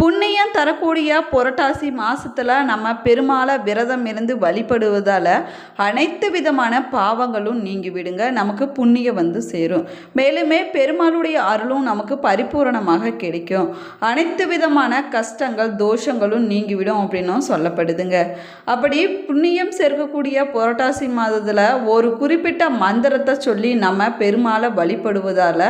புண்ணியம் தரக்கூடிய புரட்டாசி மாதத்தில் நம்ம பெருமாளை விரதம் இருந்து வழிபடுவதால் அனைத்து விதமான பாவங்களும் நீங்கி விடுங்க, நமக்கு புண்ணியம் வந்து சேரும். மேலுமே பெருமாளுடைய அருளும் நமக்கு பரிபூரணமாக கிடைக்கும். அனைத்து விதமான கஷ்டங்கள் தோஷங்களும் நீங்கிவிடும் அப்படின்னும் சொல்லப்படுதுங்க. அப்படி புண்ணியம் சேர்க்கக்கூடிய புரட்டாசி மாதத்தில் ஒரு குறிப்பிட்ட மந்திரத்தை சொல்லி நம்ம பெருமாளை வழிபடுவதால்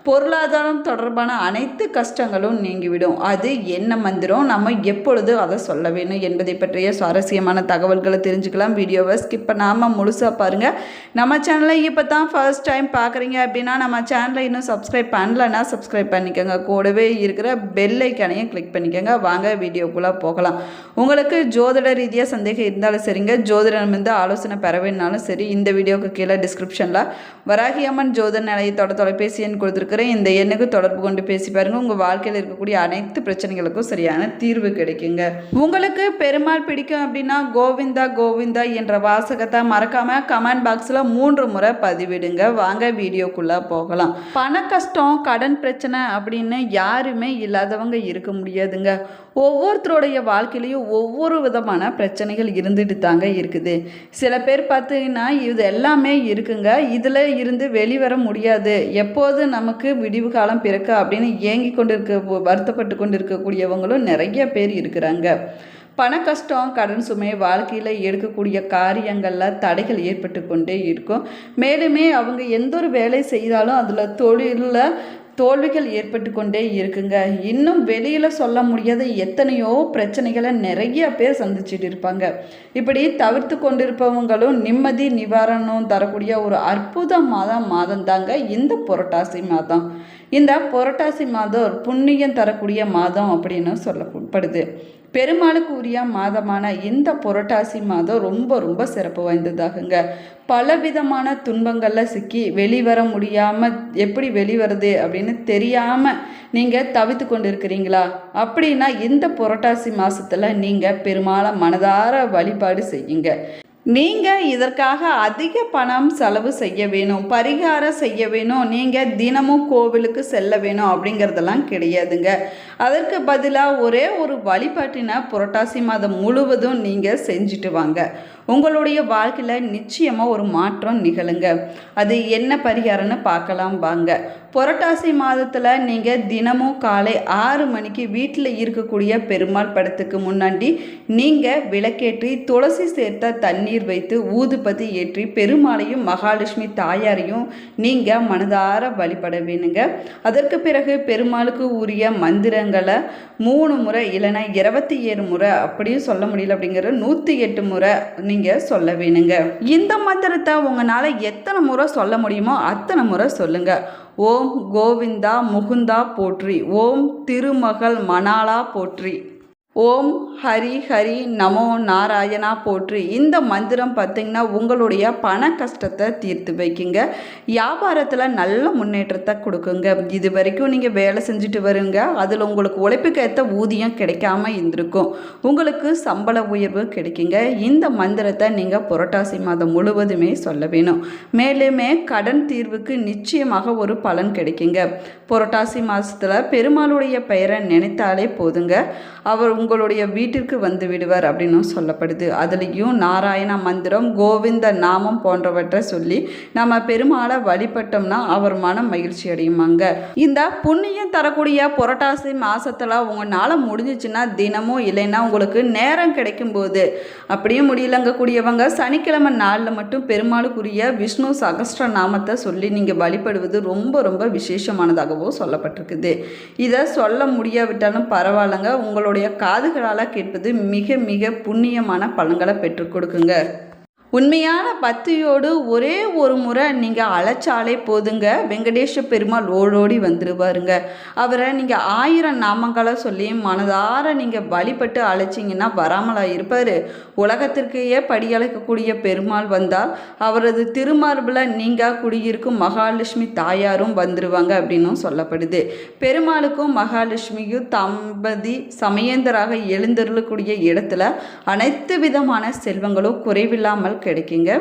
பொருளாதாரம் தொடர்பான அனைத்து கஷ்டங்களும் நீங்கிவிடும். அது என்ன மந்திரம், நம்ம எப்பொழுது அதை சொல்ல வேணும் என்பதை பற்றிய சுவாரஸ்யமான தகவல்களை தெரிஞ்சுக்கலாம். வீடியோவை ஸ்கிப் பண்ணாமல் முழுசாக பாருங்கள். நம்ம சேனலை இப்போ தான் ஃபர்ஸ்ட் டைம் பார்க்குறீங்க அப்படின்னா நம்ம சேனலை இன்னும் சப்ஸ்கிரைப் பண்ணலன்னா சப்ஸ்கிரைப் பண்ணிக்கோங்க. கூடவே இருக்கிற பெல் ஐக்கானையும் கிளிக் பண்ணிக்கோங்க. வாங்க வீடியோக்குள்ளே போகலாம். உங்களுக்கு ஜோதிட ரீதியாக சந்தேகம் இருந்தாலும் சரிங்க, ஜோதிடம் வந்து ஆலோசனை பெற வேணாலும் சரி, இந்த வீடியோவுக்கு கீழே டிஸ்கிரிப்ஷனில் வராகியம்மன் ஜோதிட நிலையத்தோட தொலைபேசி எண் கொடுத்துருக்குறேன். இந்த எண்ணுக்கு தொடர்பு கொண்டு பேசி பாருங்கள். உங்கள் வாழ்க்கையில் இருக்கக்கூடிய அனைத்து பிரச்சனைகளுக்கும் சரியான தீர்வு கிடைக்குங்க. உங்களுக்கு பெருமாள் பிடிக்கும் அப்படின்னா கோவிந்தா கோவிந்தா என்ற வாசகத்தை மறக்காம கமெண்ட் பாக்ஸில் 3 முறை பதிவிடுங்க. வாங்க வீடியோக்குள்ளே போகலாம். பண கஷ்டம் கடன் பிரச்சனை அப்படின்னு யாருமே இல்லாதவங்க இருக்க முடியாதுங்க. ஒவ்வொருத்தருடைய வாழ்க்கையிலையும் ஒவ்வொரு விதமான பிரச்சனைகள் இருந்துட்டு தாங்க இருக்குது. சில பேர் பார்த்தீங்கன்னா இது எல்லாமே இருக்குங்க, இதில் இருந்து வெளிவர முடியாது, எப்போது நமக்கு விடிவு காலம் பிறக்க அப்படின்னு ஏங்கி கொண்டிருக்க வருத்தப்பட்டு கொண்டு இருக்கக்கூடியவங்களும் நிறைய பேர் இருக்கிறாங்க. பண கஷ்டம் கடன் சுமை வாழ்க்கையில் எடுக்கக்கூடிய காரியங்களில் தடைகள் ஏற்பட்டு கொண்டே இருக்கும். மேலுமே அவங்க எந்த ஒரு வேலை செய்தாலும் அதில் தொழிலில் தோல்விகள் ஏற்பட்டு கொண்டே இருக்குங்க. இன்னும் வெளியில் சொல்ல முடியாத எத்தனையோ பிரச்சனைகளை நிறைய பேர் சந்திச்சுட்டு இருப்பாங்க. இப்படி தவிர்த்து கொண்டிருப்பவங்களும் நிம்மதி நிவாரணம் தரக்கூடிய ஒரு அற்புதமான மாதம் தாங்க இந்த புரட்டாசி மாதம். இந்த புரட்டாசி மாதம் ஒரு புண்ணியம் தரக்கூடிய மாதம் அப்படின்னு சொல்லப்படுது. பெருமாளுக்கு உரிய மாதமான இந்த புரட்டாசி மாதம் ரொம்ப ரொம்ப சிறப்பு வாய்ந்ததாகுங்க. பலவிதமான துன்பங்களில் சிக்கி வெளிவர முடியாமல் எப்படி வெளிவருது அப்படின்னு தெரியாமல் நீங்கள் தவித்து கொண்டு இருக்கிறீங்களா அப்படின்னா இந்த புரட்டாசி மாதத்தில் நீங்கள் பெருமாளை மனதார வழிபாடு செய்யுங்க. நீங்கள் இதற்காக அதிக பணம் செலவு செய்ய வேணும், பரிகாரம் செய்ய வேணும், நீங்கள் தினமும் கோவிலுக்கு செல்ல வேணும் அப்படிங்கிறதெல்லாம் கிடையாதுங்க. அதற்கு பதிலாக ஒரே ஒரு வழிபாட்டினை புரட்டாசி மாதம் முழுவதும் நீங்கள் செஞ்சுட்டு வாங்க. உங்களுடைய வாழ்க்கையில் நிச்சயமாக ஒரு மாற்றம் நிகழுங்க. அது என்ன பரிகாரம்னு பார்க்கலாம் வாங்க. புரட்டாசி மாதத்தில் நீங்கள் தினமும் காலை 6 மணிக்கு வீட்டில் இருக்கக்கூடிய பெருமாள் படத்துக்கு முன்னாடி நீங்கள் விளக்கேற்றி துளசி சேர்த்த தண்ணீர் வைத்து ஊதுபத்தி ஏற்றி பெருமாளையும் மகாலட்சுமி தாயாரையும் நீங்கள் மனதார வழிபட வேணுங்க. அதற்கு பிறகு பெருமாளுக்கு உரிய மந்திரங்களை 3 முறை இல்லைன்னா 27 முறை அப்படியும் சொல்ல முடியல அப்படிங்கிற 108 முறை நீங்கள் சொல்ல வேணுங்க. இந்த மந்திரத்தை உங்களால் எத்தனை முறை சொல்ல முடியுமோ அத்தனை முறை சொல்லுங்க. ஓம் கோவிந்தா முகுந்தா போற்றி, ஓம் திருமகள் மணாலா போற்றி, ஓம் ஹரி ஹரி நமோ நாராயணா போற்றி. இந்த மந்திரம் பார்த்திங்கன்னா உங்களுடைய பண கஷ்டத்தை தீர்த்து வைக்குங்க. வியாபாரத்தில் நல்ல முன்னேற்றத்தை கொடுக்குங்க. இது வரைக்கும் நீங்கள் வேலை செஞ்சுட்டு வருங்க, அதில் உங்களுக்கு உழைப்புக்கு ஏற்ற ஊதியம் கிடைக்காம இருந்திருக்கும், உங்களுக்கு சம்பள உயர்வு கிடைக்குங்க. இந்த மந்திரத்தை நீங்கள் புரட்டாசி மாதம் முழுவதுமே சொல்ல வேணும். மேலுமே கடன் தீர்வுக்கு நிச்சயமாக ஒரு பலன் கிடைக்குங்க. புரட்டாசி மாதத்தில் பெருமாளுடைய பெயரை நினைத்தாலே போதுங்க, அவர் உங்களுடைய வீட்டிற்கு வந்து விடுவார் அப்படின்னு சொல்லப்படுது. அதுலேயும் நாராயண மந்திரம் கோவிந்த நாமம் போன்றவற்றை சொல்லி நம்ம பெருமாளை வழிபட்டோம்னா அவர் மனம் மகிழ்ச்சி அடையுமாங்க. இந்த புண்ணியம் தரக்கூடிய புரட்டாசி மாதத்தில் உங்களால் முடிஞ்சிச்சுன்னா தினமும் இல்லைன்னா உங்களுக்கு நேரம் கிடைக்கும் போது, அப்படியும் முடியலங்கக்கூடியவங்க சனிக்கிழமை நாளில் மட்டும் பெருமாளுக்குரிய விஷ்ணு சகஸ்ர நாமத்தை சொல்லி நீங்கள் வழிபடுவது ரொம்ப ரொம்ப விசேஷமானதாகவும் சொல்லப்பட்டிருக்குது. இதை சொல்ல முடியாவிட்டாலும் பரவாயில்லைங்க, உங்களுடைய காதுகளால் கேட்பது மிக மிக புண்ணியமான பலன்களை பெற்றுக் கொடுக்குங்க. உண்மையான பக்தியோடு ஒரே ஒரு முறை நீங்கள் அழைச்சாலே போதுங்க, வெங்கடேஷ பெருமாள் ஓடோடி வந்துடுவாருங்க. அவரை நீங்கள் 1000 நாமங்களை சொல்லி மனதார நீங்கள் வழிபட்டு அழைச்சிங்கன்னா வராமலாக இருப்பார். உலகத்திற்கையே படியழைக்கக்கூடிய பெருமாள் வந்தால் அவரது திருமார்பில் நீங்கள் குடியிருக்கும் மகாலட்சுமி தாயாரும் வந்துடுவாங்க அப்படின்னும் சொல்லப்படுது. பெருமாளுக்கும் மகாலட்சுமியும் தம்பதி சமயந்தராக எழுந்தருளக்கூடிய இடத்துல அனைத்து விதமான செல்வங்களும் குறைவில்லாமல் பலன்கள் கிடைக்குங்க.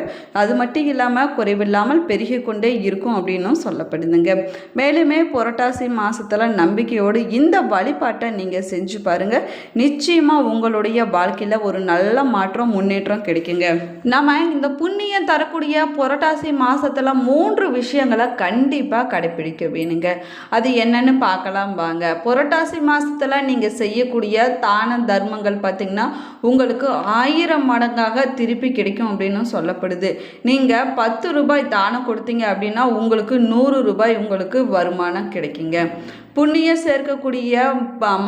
அது மட்டும் இல்லாமல் குறைவில்லாமல் பெருகி கொண்டே இருக்கும் அப்படின்னும் சொல்லப்படுதுங்க. மேலுமே புரட்டாசி மாதத்தில் நம்பிக்கையோடு இந்த வழிபாட்டை நீங்கள் செஞ்சு பாருங்கள். நிச்சயமாக உங்களுடைய வாழ்க்கையில் ஒரு நல்ல மாற்றம் முன்னேற்றம் கிடைக்குங்க. நம்ம இந்த புண்ணியம் தரக்கூடிய புரட்டாசி மாதத்தில் 3 விஷயங்களை கண்டிப்பாக கடைப்பிடிக்க வேணுங்க. அது என்னன்னு பார்க்கலாம் வாங்க. புரட்டாசி மாதத்தில் நீங்கள் செய்யக்கூடிய தான தர்மங்கள் பார்த்திங்கன்னா உங்களுக்கு 1000 மடங்காக திருப்பி கிடைக்கும் அப்படின்னு சொல்லப்படுது. நீங்கள் 10 ரூபாய் தானம் கொடுத்தீங்க அப்படின்னா உங்களுக்கு 100 ரூபாய் உங்களுக்கு வருமானம் கிடைக்குங்க. புண்ணியம் சேர்க்கக்கூடிய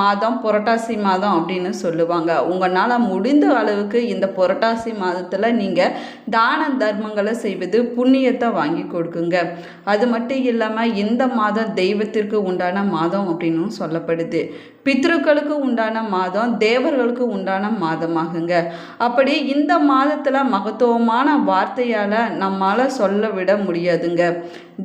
மாதம் புரட்டாசி மாதம் அப்படின்னு சொல்லுவாங்க. உங்களால் முடிந்த அளவுக்கு இந்த புரட்டாசி மாதத்தில் நீங்கள் தான தர்மங்களை செய்வது புண்ணியத்தை வாங்கி கொடுக்குங்க. அது மட்டும் இல்லாமல் இந்த மாதம் தெய்வத்திற்கு உண்டான மாதம் அப்படின்னு சொல்லப்படுது. பித்ருக்களுக்கு உண்டான மாதம், தேவர்களுக்கு உண்டான மாதமாகுங்க. அப்படி இந்த மாதத்தில் மகத்துவமான வார்த்தையால் நம்மால் சொல்ல விட முடியாதுங்க.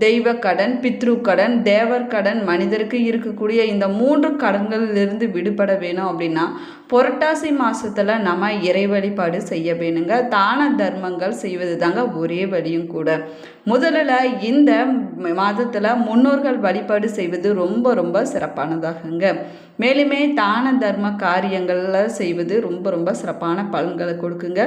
தெய்வ கடன், பித்ரு கடன், தேவர் கடன், மனிதருக்கு இருக்கக்கூடிய இந்த 3 கடன்களிலிருந்து விடுபட வேணும் அப்படின்னா புரட்டாசி மாதத்தில் நம்ம இறை வழிபாடு செய்ய வேணுங்க. தான தர்மங்கள் செய்வது தாங்க ஒரே வழியும் கூட. முதல்ல இந்த மாதத்தில் முன்னோர்கள் வழிபாடு செய்வது ரொம்ப ரொம்ப சிறப்பானதாகுங்க. மேலுமே தான தர்ம காரியங்களில் செய்வது ரொம்ப ரொம்ப சிறப்பான பலன்களை கொடுக்குங்க.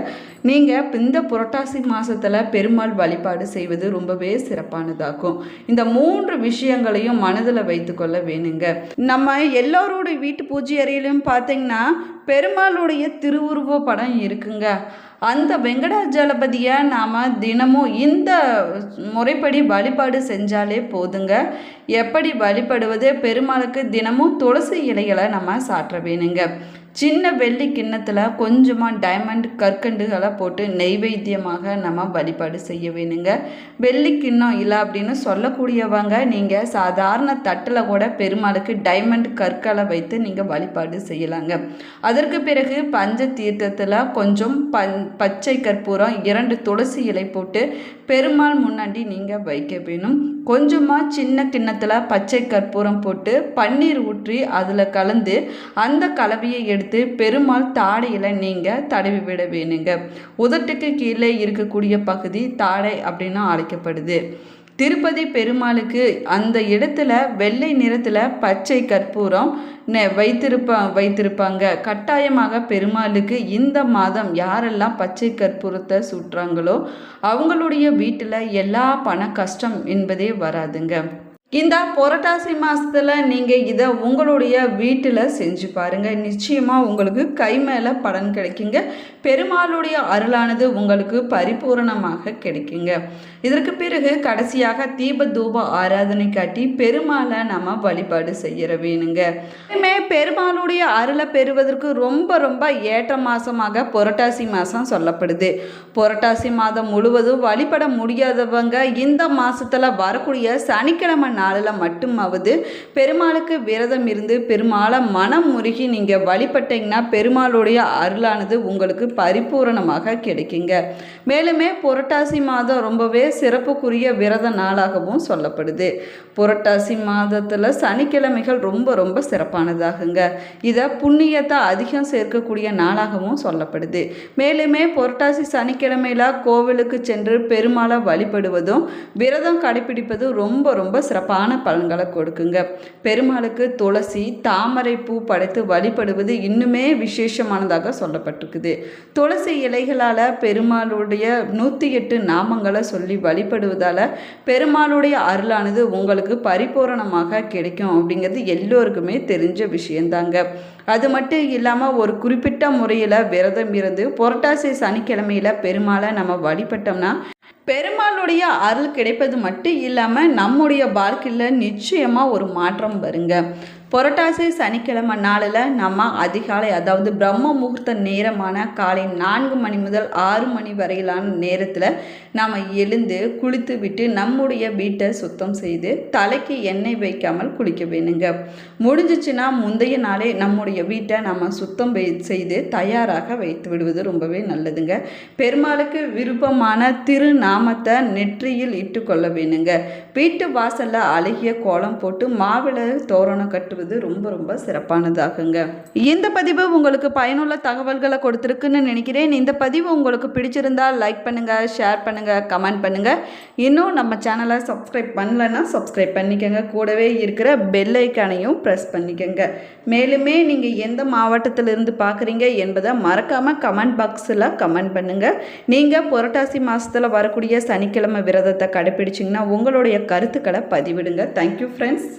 நீங்கள் இந்த புரட்டாசி மாதத்தில் பெருமாள் வழிபாடு செய்வது ரொம்பவே சிறப்பானதாகும். இந்த 3 விஷயங்களையும் மனதில் வைத்துக்கொள்ள வேணுங்க. நம்ம எல்லோருடைய வீட்டு பூஜை அறையிலும் பார்த்தீங்கன்னா பெருமாளுடைய திருவுருவ படம் இருக்குங்க. அந்த வெங்கடாஜலபதியை நாம் தினமும் இந்த முறைப்படி வழிபாடு செஞ்சாலே போதுங்க. எப்படி வழிபடுவது? பெருமாளுக்கு தினமும் துளசி இலைகளை நம்ம சாற்ற வேணுங்க. சின்ன வெள்ளி கிண்ணத்தில் கொஞ்சமாக டைமண்ட் கற்கண்டுகளை போட்டு நெய்வேத்தியமாக நம்ம வழிபாடு செய்ய வேணுங்க. வெள்ளி கிண்ணம் இல்லை அப்படின்னு சொல்லக்கூடியவங்க நீங்கள் சாதாரண தட்டில் கூட பெருமாளுக்கு டைமண்ட் கற்களை வைத்து நீங்கள் வழிபாடு செய்யலாங்க. அதற்கு பிறகு பஞ்ச தீர்த்தத்தில் கொஞ்சம் பச்சை கற்பூரம் 2 துளசி இலை போட்டு பெருமாள் முன்னாடி நீங்கள் வைக்க வேணும். கொஞ்சமாக சின்ன கிண்ணத்தில் பச்சை கற்பூரம் போட்டு பன்னீர் ஊற்றி அதில் கலந்து அந்த கலவையை எடுத்து பெருமாள் தாடையில் நீங்கள் தடவி விட வேணுங்க. உதட்டுக்கு கீழே இருக்கக்கூடிய பகுதி தாடை அப்படின்னு அழைக்கப்படுது. திருப்பதி பெருமாளுக்கு அந்த இடத்துல வெள்ளை நிறத்தில் பச்சை கற்பூரம் வைத்திருப்பாங்க. கட்டாயமாக பெருமாளுக்கு இந்த மாதம் யாரெல்லாம் பச்சை கற்பூரத்தை சுற்றுறாங்களோ அவங்களுடைய வீட்டில் எல்லா பண கஷ்டம் என்பதே வராதுங்க. இந்த புரட்டாசி மாதத்தில் நீங்கள் இதை உங்களுடைய வீட்டில் செஞ்சு பாருங்கள். நிச்சயமாக உங்களுக்கு கை மேலே பலன் கிடைக்குங்க. பெருமாளுடைய அருளானது உங்களுக்கு பரிபூரணமாக கிடைக்குங்க. இதற்கு பிறகு கடைசியாக தீப தூப ஆராதனை காட்டி பெருமாளை நம்ம வழிபாடு செய்ய வேணுங்க. பெருமாளுடைய அருளை பெறுவதற்கு ரொம்ப ரொம்ப ஏற்ற மாதமாக புரட்டாசி மாதம் சொல்லப்படுது. புரட்டாசி மாதம் முழுவதும் வழிபட முடியாதவங்க இந்த மாதத்தில் வரக்கூடிய சனிக்கிழமை நாளில் மட்டுமாவது பெருமாளுக்கு விரதம் இருந்து பெருமாளை மனம் முருகி நீங்கள் வழிபட்டீங்கன்னா பெருமாளுடைய அருளானது உங்களுக்கு பரிபூரணமாக கிடைக்குங்க. மேலுமே புரட்டாசி மாதம் ரொம்பவே சிறப்புக்குரிய விரத நாளாகவும் சொல்லப்படுது. புரட்டாசி மாதத்தில் சனிக்கிழமைகள் ரொம்ப ரொம்ப சிறப்பானதாகுங்க. இதை புண்ணியத்தை அதிகம் சேர்க்கக்கூடிய நாளாகவும் சொல்லப்படுது. மேலுமே புரட்டாசி சனிக்கிழமையில கோவிலுக்கு சென்று பெருமாளை வழிபடுவதும் விரதம் கடைபிடிப்பதும் ரொம்ப ரொம்ப சிறப்பான பலன்களை கொடுக்குங்க. பெருமாளுக்கு துளசி, தாமரை பூ படைத்து வழிபடுவது இன்னுமே விசேஷமானதாக சொல்லப்பட்டிருக்குது. துளசி இலைகளால் பெருமாளுடைய 108 நாமங்களை சொல்லி வழிபடுவதால் பெருமாளுடைய அருளானது உங்களுக்கு பரிபூரணமாக கிடைக்கும் அப்படிங்கிறது எல்லோருக்குமே தெரிஞ்ச விஷயந்தாங்க. அது மட்டும் இல்லாமல் ஒரு குறிப்பிட்ட முறையில் விரதம் இருந்து புரட்டாசி சனிக்கிழமையில் பெருமாளை நம்ம வழிபட்டோம்னா பெருமாளுடைய அருள் கிடைப்பது மட்டும் இல்லாமல் நம்முடைய வாழ்க்கையில் நிச்சயமாக ஒரு மாற்றம் வருங்க. புரட்டாசி சனிக்கிழமை நாளில் நம்ம அதிகாலை, அதாவது பிரம்ம முகூர்த்த நேரமான காலை 4 மணி முதல் 6 மணி வரையிலான நேரத்தில் நாம் எழுந்து குளித்து விட்டு நம்முடைய வீட்டை சுத்தம் செய்து தலைக்கு எண்ணெய் வைக்காமல் குளிக்க வேணுங்க. முடிஞ்சிச்சுன்னா முந்தைய நாளே நம்முடைய வீட்டை நம்ம சுத்தம் செய்து தயாராக வைத்து விடுவது ரொம்பவே நல்லதுங்க. பெருமாளுக்கு விருப்பமான திருநாமத்தை நெற்றியில் இட்டு கொள்ள வேணுங்க. வீட்டு வாசலில் அழகிய கோலம் போட்டு மாவிளை தோரணம் கட்டுவது மாற்றுவது ரொம்ப ரொம்ப சிறப்பானதாகுங்க. இந்த பதிவு உங்களுக்கு பயனுள்ள தகவல்களை கொடுத்துருக்குன்னு நினைக்கிறேன். இந்த பதிவு உங்களுக்கு பிடிச்சிருந்தால் லைக் பண்ணுங்கள், ஷேர் பண்ணுங்கள், கமெண்ட் பண்ணுங்கள். இன்னும் நம்ம சேனலை சப்ஸ்கிரைப் பண்ணலன்னா சப்ஸ்கிரைப் பண்ணிக்கோங்க. கூடவே இருக்கிற பெல் ஐக்கானையும் ப்ரெஸ் பண்ணிக்கோங்க. மேலுமே நீங்கள் எந்த மாவட்டத்திலிருந்து பார்க்குறீங்க என்பதை மறக்காமல் கமெண்ட் பாக்ஸில் கமெண்ட் பண்ணுங்கள். நீங்கள் புரட்டாசி மாதத்தில் வரக்கூடிய சனிக்கிழமை விரதத்தை கடைப்பிடிச்சிங்கன்னா உங்களுடைய கருத்துக்களை பதிவிடுங்க. Thank you friends.